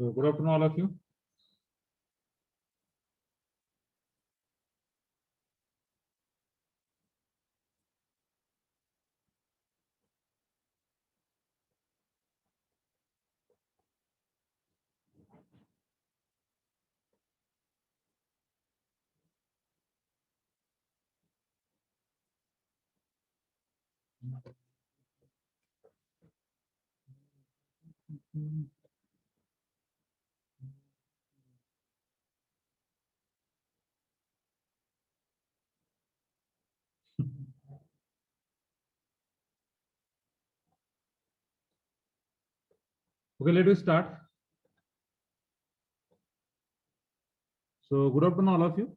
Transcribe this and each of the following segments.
So good afternoon, all of you. Okay, let us start. So good afternoon, all of you.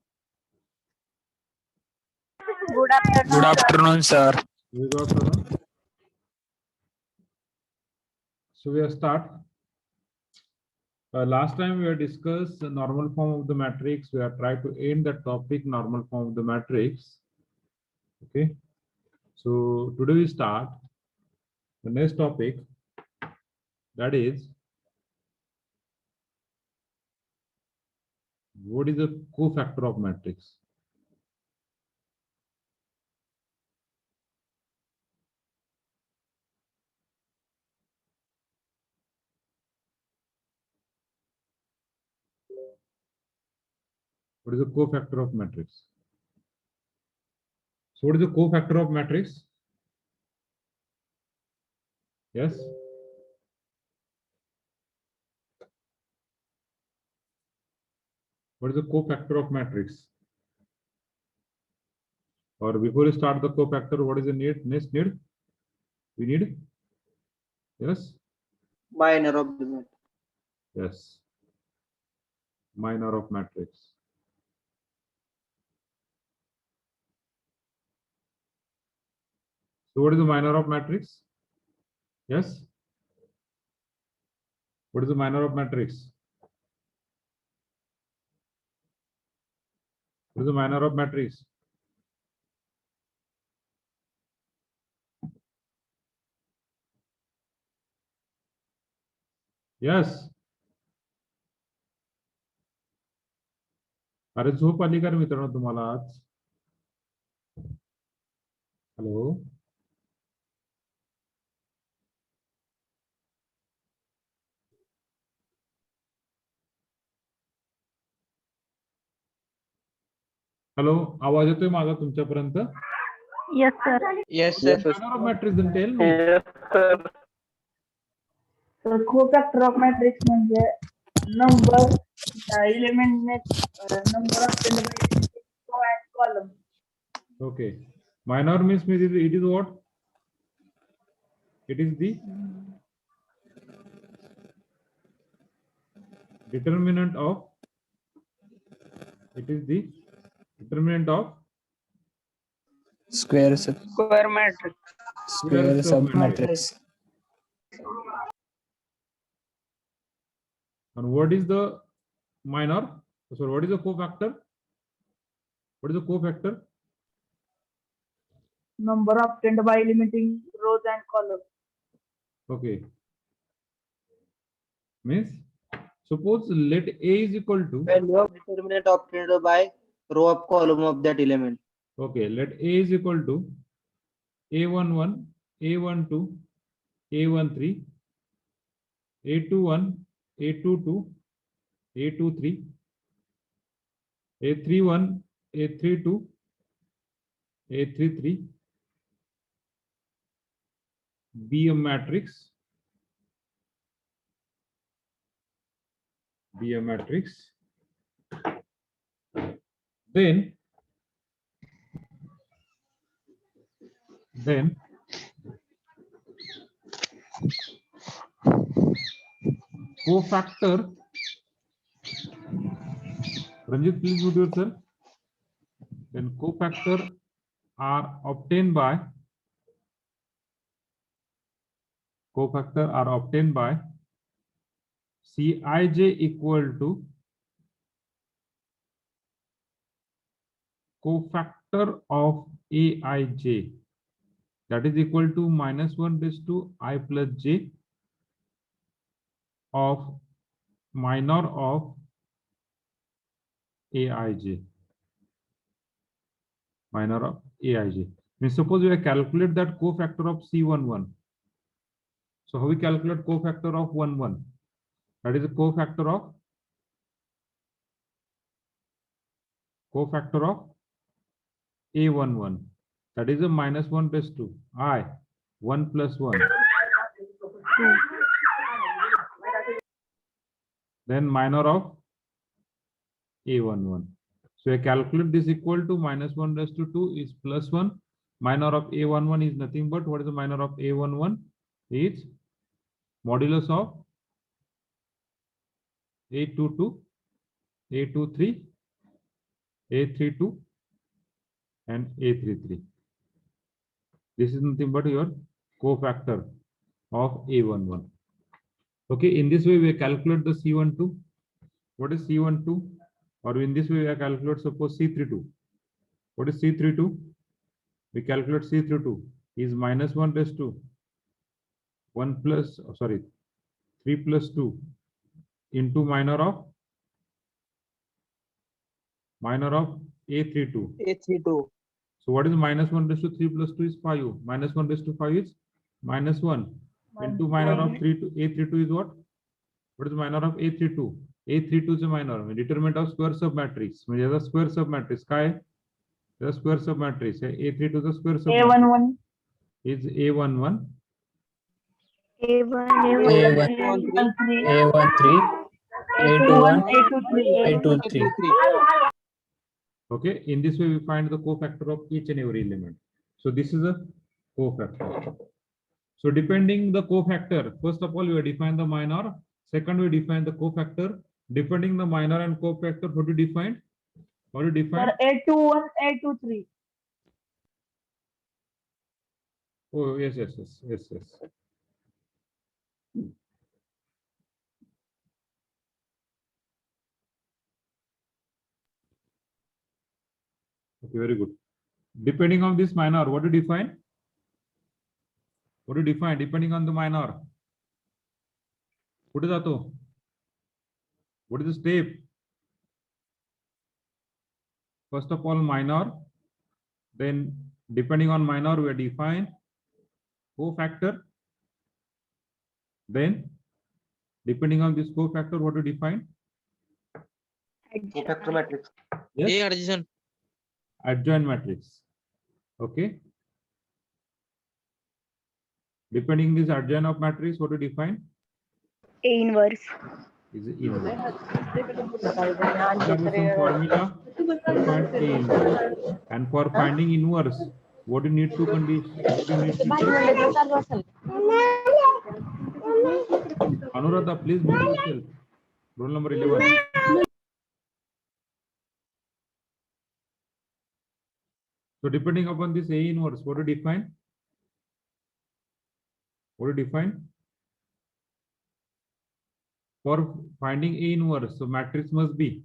Good afternoon. Good afternoon, sir. Good afternoon. So we are start. Last time we have discussed the normal form of the matrix. We are trying to end the topic normal form of the matrix. Okay. So today we start the next topic, that is what is the cofactor of matrix? What is the cofactor of matrix? So what is the cofactor of matrix? Yes. What is the cofactor of matrix? Or before you start the cofactor, what is the next need? We need, yes, minor of the matrix. yes, minor of matrix. So what is the minor of matrix? Yes. What is the minor of matrix? What is the minor of matrix? Yes. अरे झोप आली का रे मित्रांनो तुम्हाला आज? Hello. Hello, आवाज येतोय माझा तुमच्यापर्यंत? Yes, sir. Yes, sir. Minor of matrix, then tell me. तर cofactor of matrix म्हणजे number element number of element row and column. Okay. Minor means it is what? It is the determinant of. It is the determinant of Squares of Square matrix. squares of matrix. And what is the minor? So what is the cofactor? What is the cofactor? Number obtained by eliminating rows and columns. Okay. Means suppose let A is equal to, Value of determinant obtained by row of column of that element. okay, let A is equal to A11, A12, A13, A21, A22, A23, A31, A32, A33, be a matrix, then cofactor, Ranjit, please mute yourself. Then cofactor are obtained by Cij equal to cofactor of Aij, that is equal to -1 raised to I plus j of minor of Aij. Minor of Aij. Means suppose we calculate that cofactor of C11. So how we calculate cofactor of 11? That is a cofactor of A11. That is a minus 1 plus 2. I 1 plus 1. Then minor of A11. So I calculate this equal to minus 1 raised to 2 is plus 1. Minor of A11 is nothing but what is the minor of A11? Is modulus of A22, A23, A32, and A33. This is nothing but your cofactor of A11. Okay, in this way we calculate the C12. What is C12? Or in this way we calculate suppose C32. What is C32? We calculate C32 is minus 1 raised to 1 plus, 3 plus 2 into minor of A32. A32. So what is minus 1 raised to 3 plus 2 is 5. Minus 1 raised to 5 is minus 1 into minor of 3 to A32 is what? What is the minor of A32? A32 is a minor. Determinant of square submatrix. म्हणजे याचा square submatrix काय? The square submatrix. A32 is the square submatrix. A11. Is A11. A1, A13, A21, A23. Okay, in this way we find the cofactor of each and every element. So this is a cofactor. So depending the cofactor, first of all we define the minor. Second we define the cofactor. Depending the minor and cofactor, what do you define? What do you define? Sir, A21, A23. Oh yes. Okay, very good. Depending on this minor, what do you define? What do you define? Depending on the minor. What is that? What is the step? First of all, minor. Then depending on minor, we define cofactor. Then depending on this cofactor, what do you define? Cofactor matrix. Yes. Adjoint matrix. Okay. Depending this adjoint of matrix, what do you define? A inverse. Is it inverse? There is some formula to find A inverse. And for finding inverse, what do you need to condition? What do you need to do? Anuradha, please mute yourself. Roll number 11. So depending upon this A inverse, what do you define? What do you define? For finding A inverse, so matrix must be.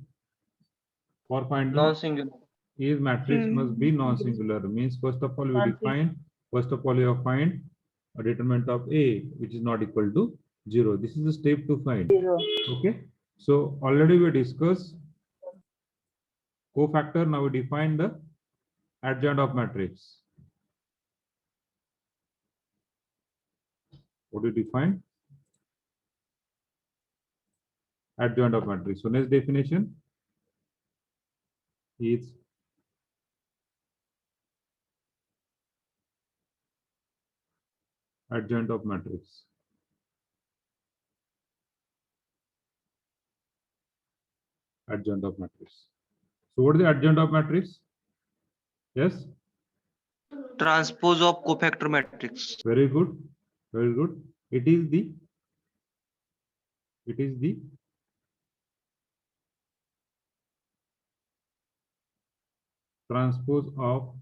For finding Non-singular. is matrix must be non-singular. Means first of all we define. First of all you find a determinant of A which is not equal to 0. This is the step to find. 0. Okay. So already we discussed cofactor. Now we define the adjoint of matrix. What do you define? Adjoint of matrix. So next definition is adjoint of matrix. Adjoint of matrix. So what is the adjoint of matrix? Yes. Transpose of cofactor matrix. Very good. Very good. It is the transpose of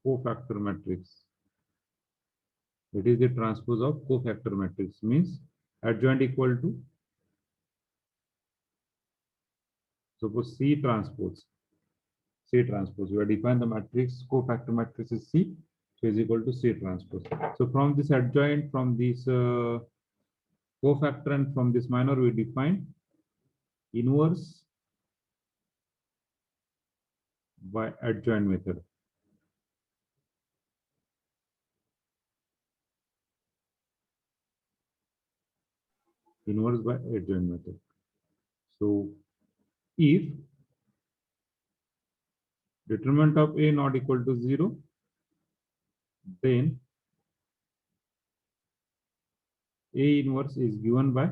cofactor matrix. It is the transpose of cofactor matrix. Means adjoint equal to, suppose C transpose. We have defined the matrix, cofactor matrix is C. So is equal to C transpose. So from this adjoint, from this cofactor and from this minor, we define inverse by adjoint method. Inverse by adjoint method. So if determinant of A not equal to 0, then A inverse is given by,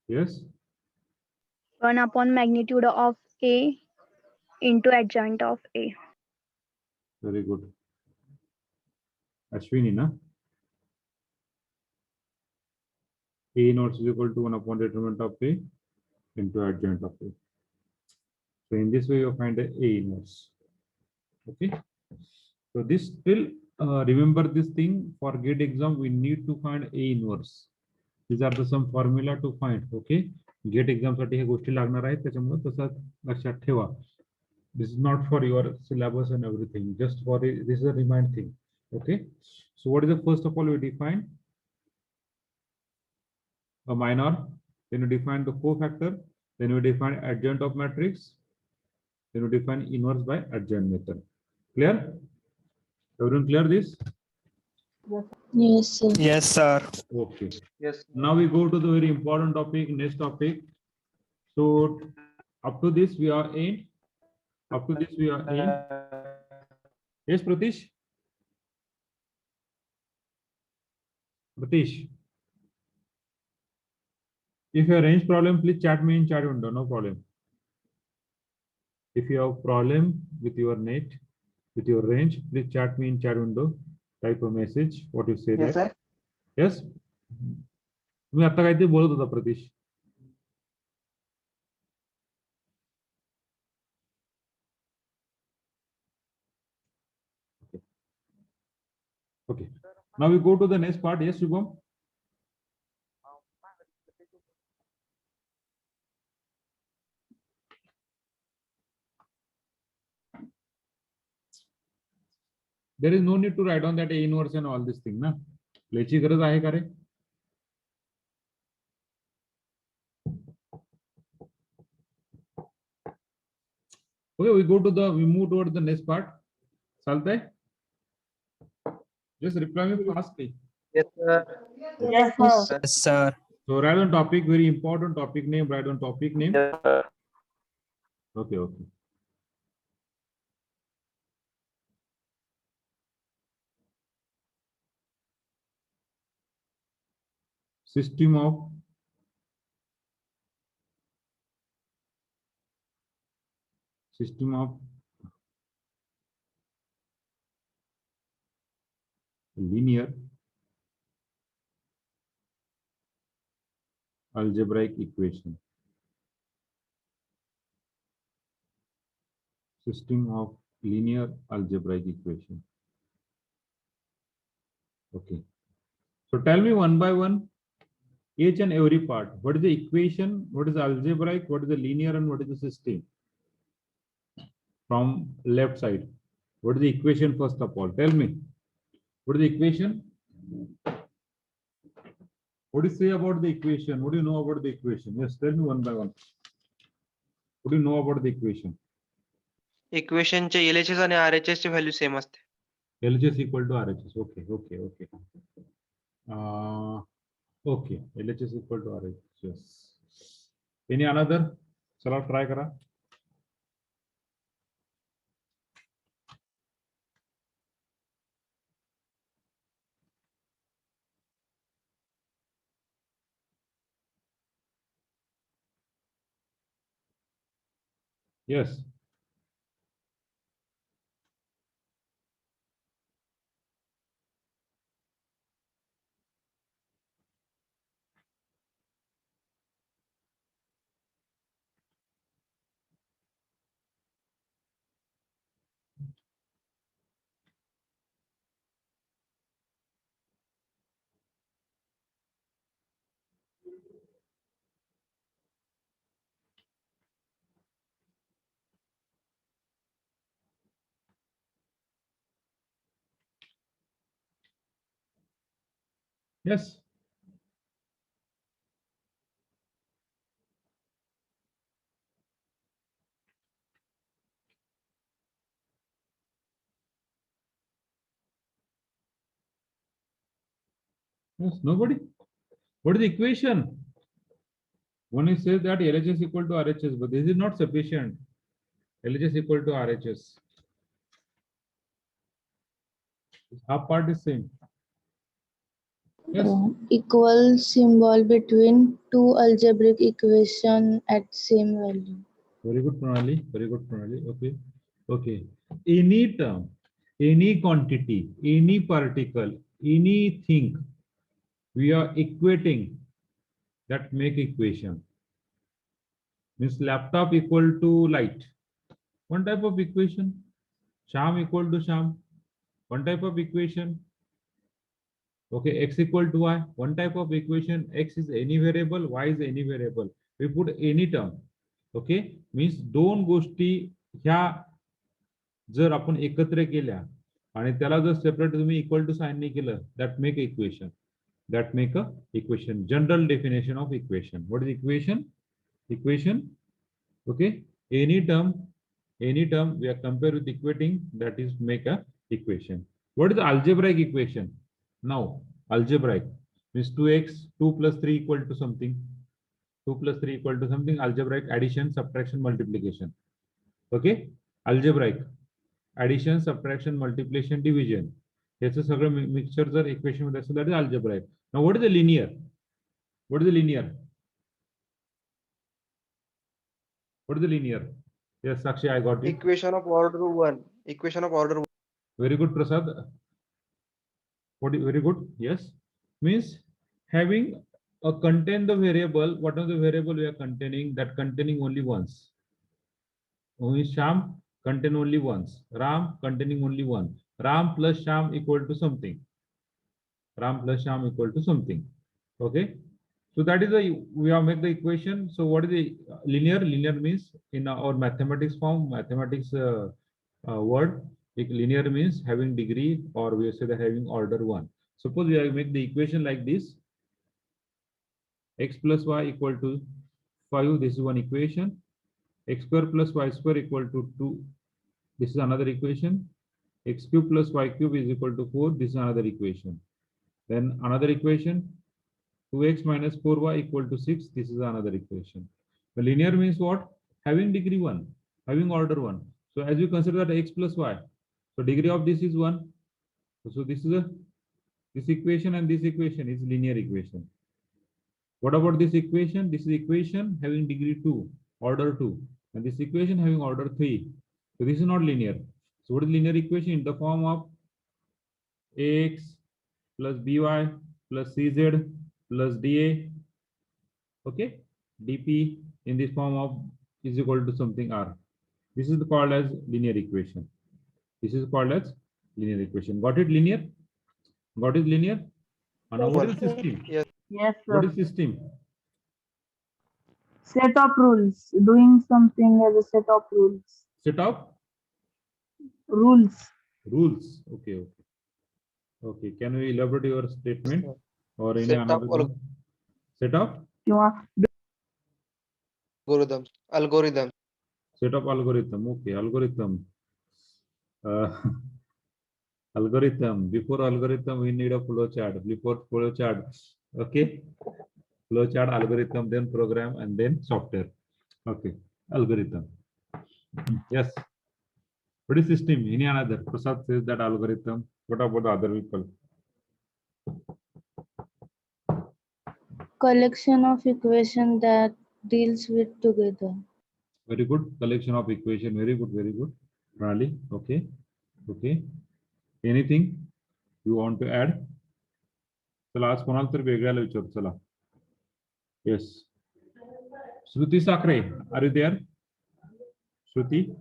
yes, 1 upon magnitude of A into adjoint of A. very good. Ashwini, na? A inverse is equal to 1 upon determinant of A into adjoint of A. So in this way, you find a inverse. Okay. So this still remember this thing for GATE exam, we need to find A inverse. These are the some formula to find. Okay. GATE exam साठी हे गोष्टी लागणार आहेत त्याच्यामुळे तसं लक्षात ठेवा. This is not for your syllabus and everything. Just for this is a remind thing. Okay. So what is the first of all we define a minor, then we define the cofactor, then we define adjoint of matrix, then we define inverse by adjoint method. Clear? Everyone clear this? Yes, sir. Yes, sir. Okay. Yes. Now we go to the very important topic, next topic. So up to this we are in. Up to this we are in. Yes, Pratish? Pratish. If you have range problem, please chat me in chat window, no problem. If you have problem with your net, with your range, please chat me in chat window. Type a message, what you say Yes, that. sir. Yes? मी आता काहीतरी बोलत होता Pratish. Okay. Now we go to the next part. Yes, Shubham? There is no need to write on that A inverse and all this thing, na? लिहायची गरज आहे का रे? Okay, we move toward the next part. चालतंय? Just reply me fastly. Yes, sir. Yes, sir. Yes, sir. So write on topic, very important topic name, write on topic name. Yes, sir. Okay, okay. System of linear algebraic equation. System of linear algebraic equation. Okay. So tell me one by one, each and every part. What is the equation? What is the algebraic? What is the linear? And what is the system? From left side. What is the equation first of all? Tell me. What is the equation? What do you say about the equation? What do you know about the equation? Yes, tell me one by one. What do you know about the equation? इक्वेशनचे LHS आणि RHS ची value same असते. LHS equal to RHS. Okay, okay, okay. Okay, LHS equal to RHS. Any another? चला try करा. Yes. Yes. Yes. Nobody. What is the equation? One is says that LHS equal to RHS, but this is not sufficient. LHS equal to RHS. Half part is same. Yes. Equal symbol between two algebraic equation at same value. Very good, Pranali. Very good, Pranali. Okay. Okay. Any term, any quantity, any particle, anything we are equating, that make equation. Means laptop equal to light. One type of equation. Sham equal to Sham. One type of equation. Okay, x equal to y. One type of equation. X is any variable, y is any variable. We put any term. Okay, means दोन गोष्टी ह्या जर आपण एकत्र केल्या आणि त्याला जर सेपरेट तुम्ही इक्वल टू साइन नाही केलं, that make equation. That make a equation. General definition of equation. What is equation? Equation. Okay, any term we are compare with equating, that is make a equation. What is the algebraic equation? Now algebraic means 2x 2 plus 3 equal to something, 2 plus 3 equal to something. Algebraic addition, subtraction, multiplication. Okay, algebraic addition, subtraction, multiplication, division. याचं सगळं mixture जर equation मध्ये असेल that is algebraic. Now what is the linear? What is the linear? What is the linear? Yes, Sakshi, I got it. Equation of order 1. Equation of order 1. Very good, Prasad. What is very good? Yes, means having a contain the variable. What are the variable we are containing? That containing only once. Only Sham contain only once. Ram containing only one. Ram plus Sham equal to something. Ram plus Sham equal to something. Okay. So that is the we have make the equation. So what is the linear? Linear means in our mathematics form, mathematics word, linear means having degree, or we say that having order 1. Suppose we make the equation like this: x plus y equal to 5. This is one equation. X square plus y square equal to 2. This is another equation. X cube plus y cube is equal to 4. This is another equation. Then another equation, 2x minus 4y equal to 6. This is another equation. The linear means what? Having degree 1, having order 1. So as you consider that x plus y, so degree of this is 1. So this is this equation, and this equation is linear equation. What about this equation? This is equation having degree 2, order 2, and this equation having order 3. So this is not linear. So what is linear equation? In the form of ax plus by plus cz plus dA, okay, dp in this form of is equal to something r. This is called as linear equation. This is called as linear equation. Got it? Linear? Got it? Linear? And now what is system? Yes. Yes, What sir. is system? Set of rules. Doing something as a set of rules. Set of Rules. rules. Okay, okay. Okay, can you elaborate your statement or any Set of another one? Set of किंवा algorithm. set of algorithm. Okay, algorithm. Algorithm. Before algorithm, we need a flow chart. Before flow chart, okay. Flow chart, algorithm, then program, and then software. Okay, algorithm. Yes. What is system? Any another? Prasad says that algorithm. What about the other people? Collection of equation that deals with together. Very good. Collection of equation. Very good. Very good. Rally. Okay. Okay. Anything you want to add? चला आज कोणाला तरी वेगळ्याला विचार चला. Yes. Shruti Sakre, are you there? Shruti?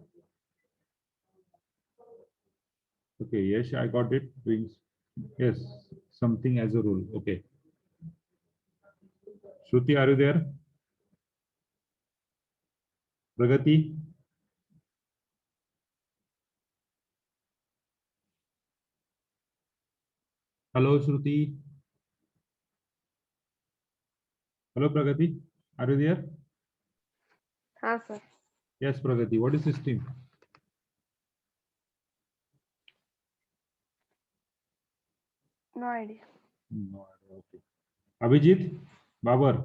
Okay, yes, I got it. Doing yes, something as a rule. Okay. Shruti, are you there? Pragati? Hello, Shruti. Hello, Pragati. Are you there? हाँ sir. Yes, Pragati. What is system? No idea. No idea. Okay. Abhijit, Babar.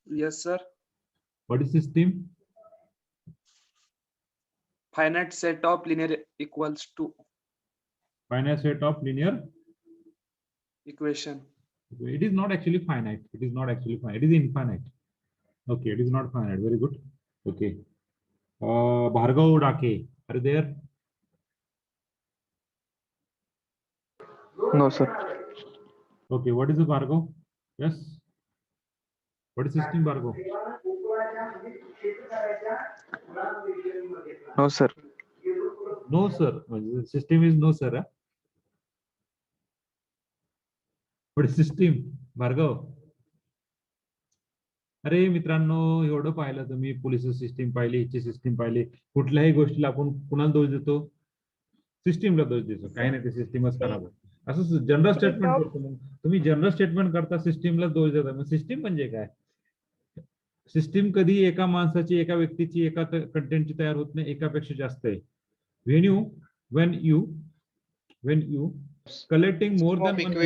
Yes, sir. What is system? Finite set of linear equals to Finite set of linear. equation. It is not actually finite. It is not actually finite. It is infinite. Okay, it is not finite. Very good. Okay. Bhargav Dake. Are you there? No, sir. Okay. What is the Bhargav? Yes. What is system, Bhargav? No, sir. No, sir. System is no, sir. Huh? What is system, Bhargav? अरे मित्रांनो, एवढं पाहिलं तुम्ही, police system पाहिली, ह्याची system पाहिली, कुठल्याही गोष्टीला आपण कुणाला दोष देतो? सिस्टीमला दोष देतो. काही नाही, ते सिस्टीमच खराब आहे असं जनरल स्टेटमेंट करतो. मग तुम्ही जनरल स्टेटमेंट करता, सिस्टीमला दोष देता. मग सिस्टीम म्हणजे काय? सिस्टीम कधी एका माणसाची, एका व्यक्तीची, एका कंटेंटची तयार होत नाही, एकापेक्षा जास्त आहे. when you collecting more than one people,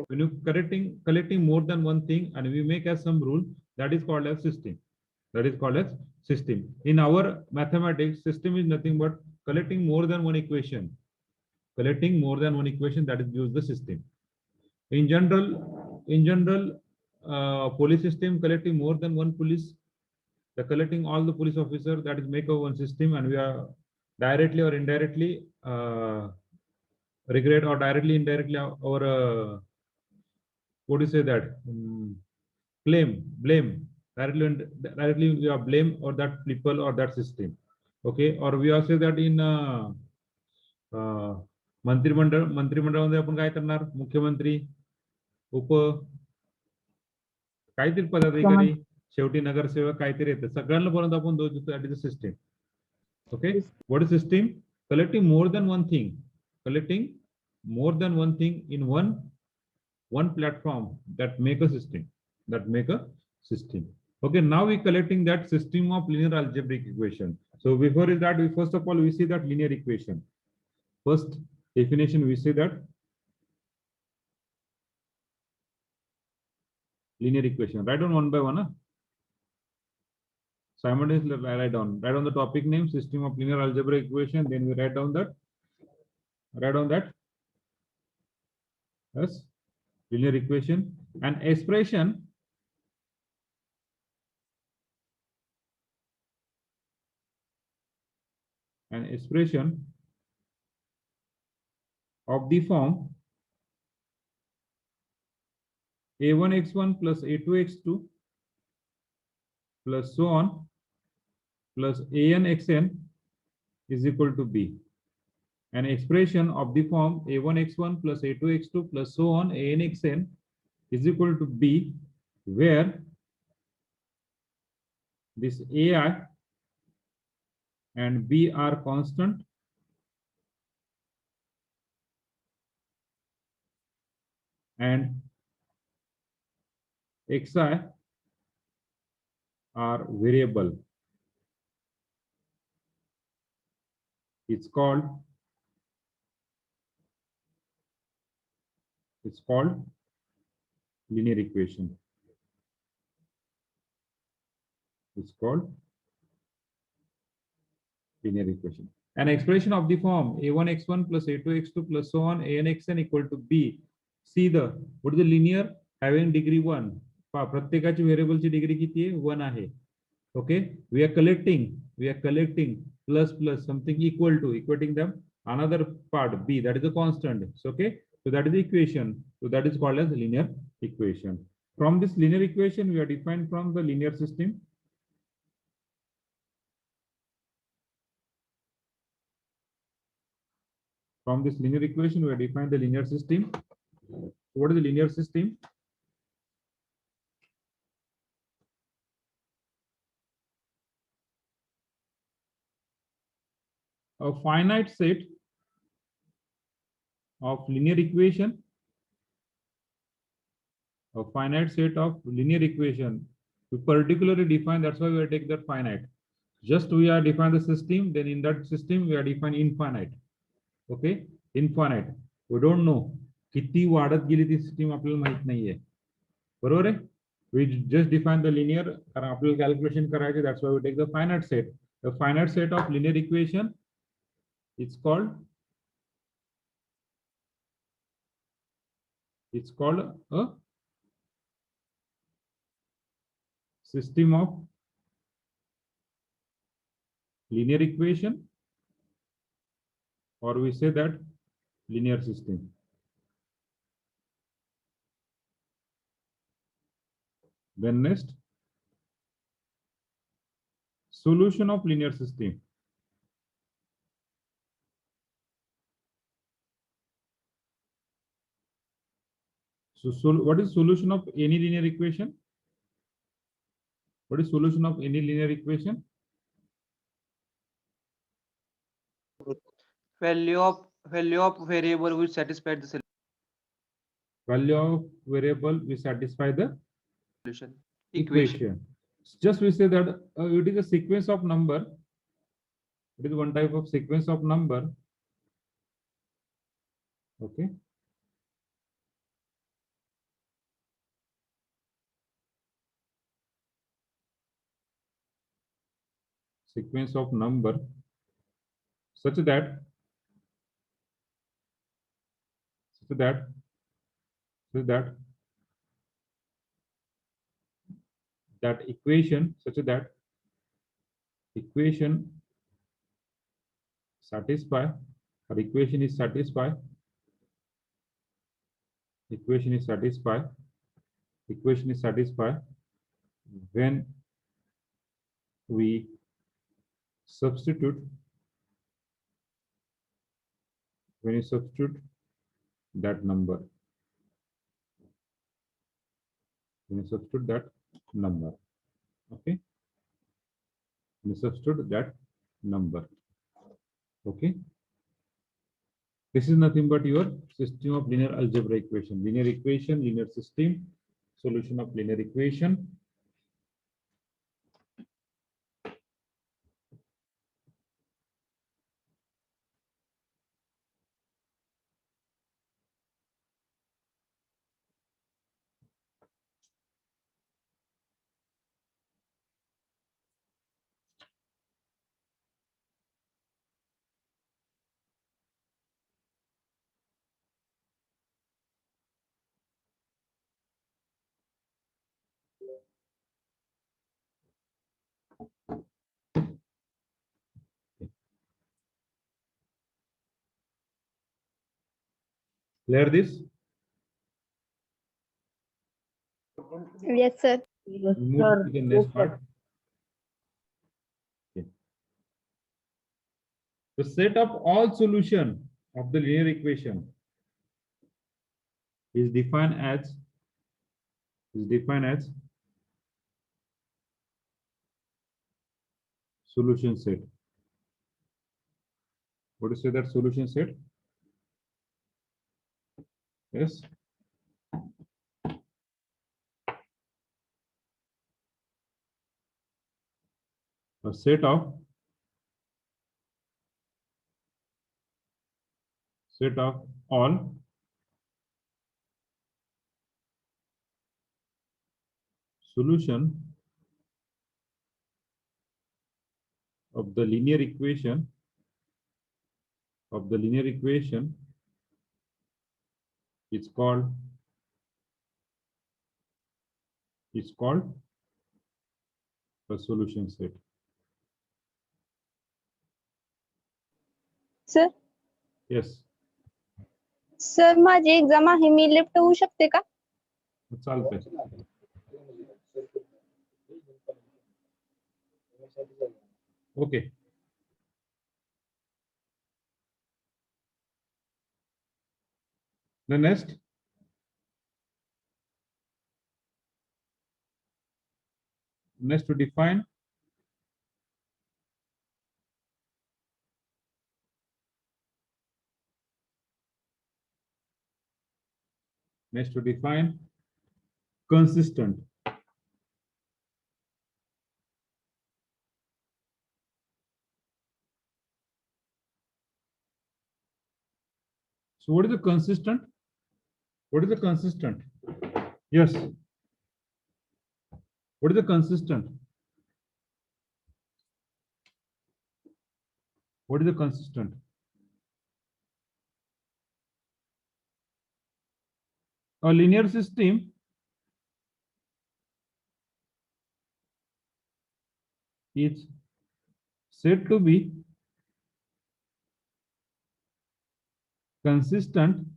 when you collecting more than one thing and we make as some rule, that is called as system. That is called as system. In our mathematics, system is nothing but collecting more than one equation. Collecting more than one equation, that is gives the system. In general, police system collecting more than one police, the collecting all the police officer, that is make a one system, and we are directly or indirectly regret, or directly indirectly, or what do you say that, blame directly we are blame or that people or that system. Okay, or we also say that in मंत्रिमंडळामध्ये आपण काय करणार? मुख्यमंत्री, उप काहीतरी पदाधिकारी, शेवटी नगरसेवक काहीतरी येतं. सगळ्यांना पर्यंत आपण दोष देतो. That is a system. Okay, what is system? Collecting more than one thing, collecting more than one thing in one platform, that make a system. Okay, now we collecting that system of linear algebraic equation. So before is that, we first of all we see that linear equation. First definition, we say that linear equation. Write down one by one. Simultaneously write down the topic name, system of linear algebraic equation. Then we write down that. Yes, linear equation and expression. An expression of the form a1x1 plus a2x2 plus so on plus anxn is equal to b. An expression of the form a1x1 plus a2x2 plus so on anxn is equal to b, where this ai and b are constant and xi are variable. It's called linear equation. It's called linear equation. An expression of the form a1x1 plus a2x2 plus so on anxn equal to b. See what is the linear having degree 1. प्रत्येकाची व्हेरिएबलची degree किती आहे? 1 आहे. Okay, we are collecting plus something equal to, equating them another part b, that is a constant. Okay, so that is the equation. So that is called as linear equation. From this linear equation, we are defined from the linear system. From this linear equation, we have defined the linear system. What is the linear system? A finite set of linear equation a finite set of linear equation. We particularly define, that's why we take that finite. Just we are define the system, then in that system we are define infinite. Okay, infinite. We don't know किती वाढत गेली ती system आपल्याला माहित नाहीये. बरोबर आहे? We just define the linear, कारण आपल्याला calculation करायचे, that's why we take the finite set. The finite set of linear equation it's called a system of linear equation, or we say that linear system. Then next, solution of linear system. So what is solution of any linear equation? What is solution of any linear equation? Value of variable which satisfy the Value of variable we satisfy the Solution. equation. Just we say that it is a sequence of number. It is one type of sequence of number. Okay. Sequence of number such that that equation such that equation satisfy, or equation is satisfied when we substitute that number. When you substitute that number. Okay. When you substitute that number. Okay. This is nothing but your system of linear algebra equation. Linear equation, linear system, solution of linear equation. Clear this? Yes, sir. Yes, We move sir. to the next Yes, part. sir. Okay. The set of all solution of the linear equation is defined as solution set. What do you say that solution set? Yes. A set of all solution of the linear equation is called a solution set. Sir Yes. Sir माझी exam आहे मी left होऊ शकते का चालतंय. Okay. The next to define consistent. So what is the consistent? What is the consistent? Yes. What is the consistent? What is the consistent? A linear system is said to be consistent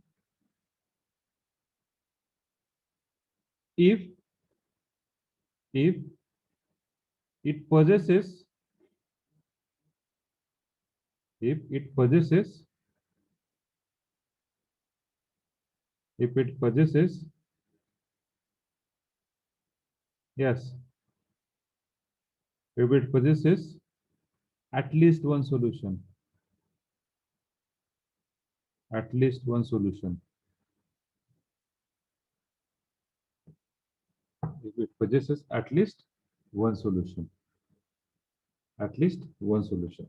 if it possesses if it possesses yes, if it possesses at least one solution. At least one solution. If it possesses at least one solution. At least one solution.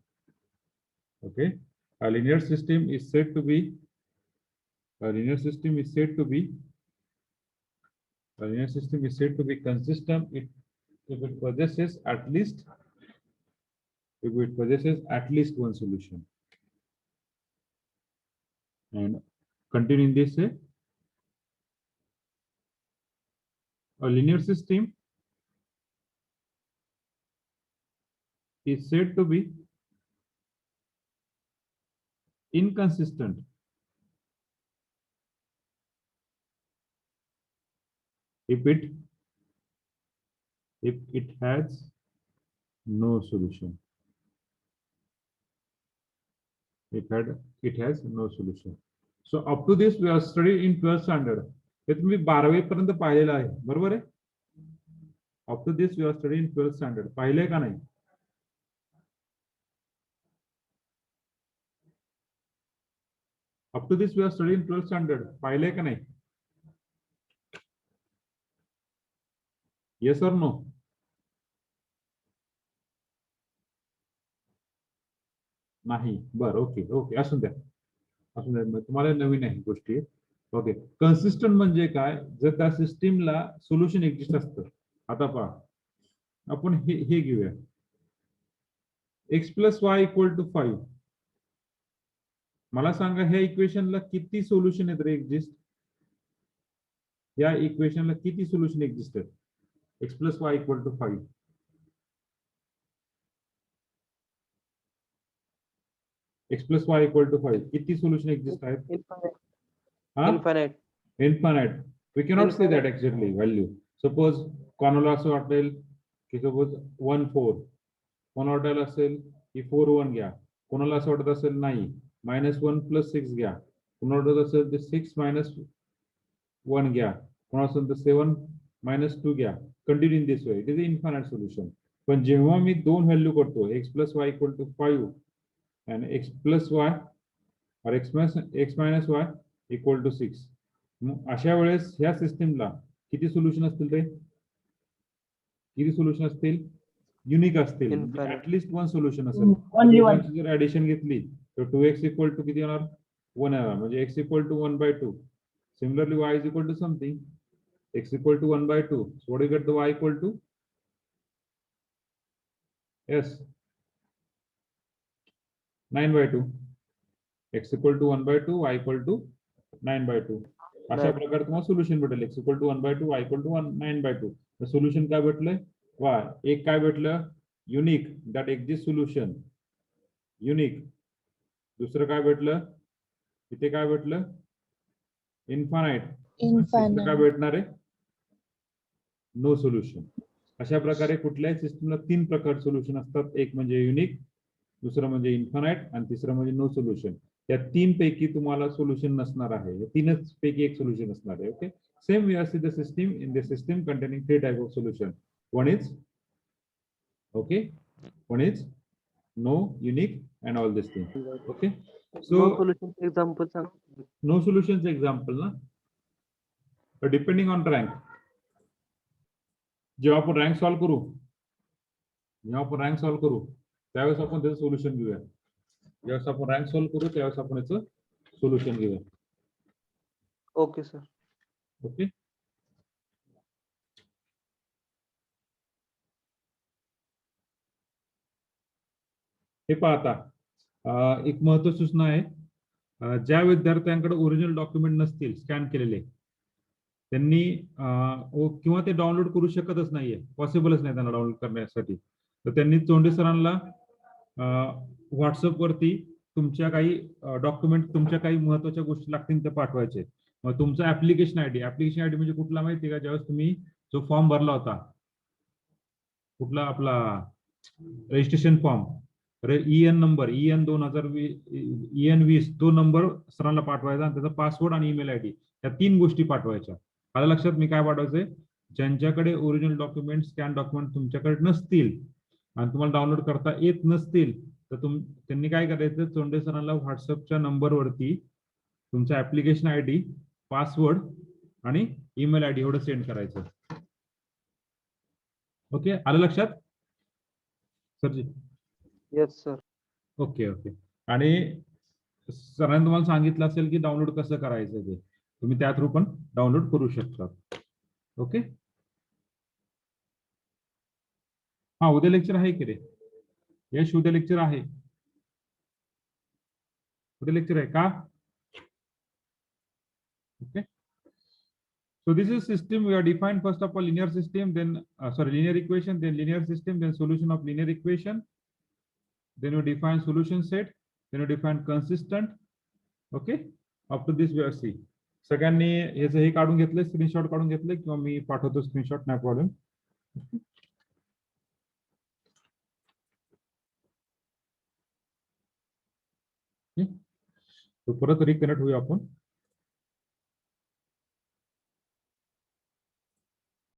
Okay. A linear system is said to be consistent if it possesses at least one solution. And continuing this way, a linear system is said to be inconsistent if it has no solution. It has no solution. So up to this we are studied in 12th standard. हे तुम्ही 12वी पर्यंत पाहिलेलं आहे, बरोबर आहे? Up to this we are studying in 12th standard. पाहिलंय का नाही? Up to this we are studying 12th standard. पाहिलंय का नाही? Yes or no? नाही. बरं, ओके असून द्या. तुम्हाला नवीन आहे गोष्टी. ओके. कन्सिस्टंट म्हणजे काय? जर त्या सिस्टीमला सोल्युशन एक्झिस्ट असतं. आता पहा, आपण हे घेऊया. x + y = 5. मला सांगा ह्या इक्वेशनला किती सोल्युशन आहेत रे एक्झिस्ट? या इक्वेशनला किती सोल्युशन एक्झिस्ट आहेत? x + y = 5. x + y = 5. किती सोल्युशन एक्झिस्ट आहेत? Infinite. We cannot say that exactly value. Suppose कोणाला असं वाटेल की सपोज 1 4, कोणाला वाटेल असेल की 4 1 घ्या, कोणाला असं वाटत असेल नाही -1 + 6 घ्या, कोणाला वाटत असेल तर 6 - 1 घ्या, कोणाला असेल तर 7 - 2 घ्या. Continue in this way. It is infinite solution. पण जेव्हा मी दोन व्हॅल्यू करतो x + y = 5 and x + y or x - y = 6. अशा वेळेस ह्या सिस्टीमला किती सोल्युशन असतील रे? किती सोल्युशन असतील? युनिक असतील. ऍटलीस्ट वन सोल्युशन असेल. Only one. जर ऍडिशन घेतली तर 2x = किती येणार? 1 येणार. म्हणजे x = 1/2. Similarly y = something. x = 1/2. So what do you get the y = yes 9/2. x = 1/2, y = 9/2. अशा प्रकारे तुम्हाला सोल्युशन भेटेल. x = 1/2, y = 9/2. सोल्युशन काय भेटलंय? y. एक काय भेटलं? Unique, that exist solution. Unique. दुसरं काय भेटलं? इथे काय भेटलं? इन्फानाइट. काय भेटणार आहे? No solution. अशा प्रकारे कुठल्याही सिस्टमला 3 प्रकार सोल्युशन असतात. एक म्हणजे युनिक, दुसरं म्हणजे इन्फानाइट आणि तिसरं म्हणजे नो सोल्युशन. या 3 पैकी तुम्हाला सोल्युशन नसणार आहे. या 3च पैकी एक सोल्युशन असणार आहे. Okay. Same we are see the system in the system containing 3 type of solution. One is okay, one is no, unique, and all these things. Okay. So No solution example, sir. no solutions example na. But depending on rank. जेव्हा आपण rank solve करू त्यावेळेस आपण त्याचं solution घेऊया. ज्यावेळेस आपण rank solve करू त्यावेळेस आपण याचं सोल्युशन घेऊया. Okay sir. ओके. हे पहा आता एक महत्त्वाची सूचना आहे. ज्या विद्यार्थ्यांकडे ओरिजिनल डॉक्युमेंट नसतील स्कॅन केलेले त्यांनी किंवा ते डाउनलोड करू शकतच नाहीये, पॉसिबलच नाही त्यांना डाउनलोड करण्यासाठी, तर त्यांनी चोंडे सरांना व्हॉट्सअपवरती तुमच्या काही डॉक्युमेंट, तुमच्या काही महत्त्वाच्या गोष्टी लागतील ते पाठवायचे. मग तुमचा ऍप्लिकेशन आयडी म्हणजे कुठला माहिती का? ज्यावेळेस तुम्ही जो फॉर्म भरला होता, कुठला आपला registration form, EN number EN 2020 तो नंबर सरांना पाठवायचा आणि त्याचा पासवर्ड आणि ईमेल आयडी या 3 गोष्टी पाठवायच्या. आलं लक्षात? मी काय पाठवायचंय, ज्यांच्याकडे ओरिजिनल डॉक्युमेंट स्कॅन डॉक्युमेंट तुमच्याकडे नसतील आणि तुम्हाला डाउनलोड करता येत नसतील तर त्यांनी काय करायचं, चोंडे सरांना व्हॉट्सअपच्या नंबरवरती तुमचा ऍप्लिकेशन आयडी, पासवर्ड आणि ईमेल आयडी एवढं सेंड करायचं. ओके, आलं लक्षात सरजी? Yes sir. Okay okay. आणि सरांनी तुम्हाला सांगितलं असेल की डाउनलोड कसं करायचं, ते तुम्ही त्या थ्रू पण डाउनलोड करू शकता. ओके. हा, उद्या लेक्चर आहे की रे यश? उद्या लेक्चर आहे, उद्या लेक्चर आहे का? Okay. So this is system we are defined first of all linear system, then linear equation, then linear system, then solution of linear equation, then we define solution set, then we define consistent. Okay, up to this we are see. सगळ्यांनी याचं हे काढून घेतलंय, screenshot काढून घेतलंय किंवा मी पाठवतो screenshot, नाही problem. परत रिकनेक्ट होऊया आपण.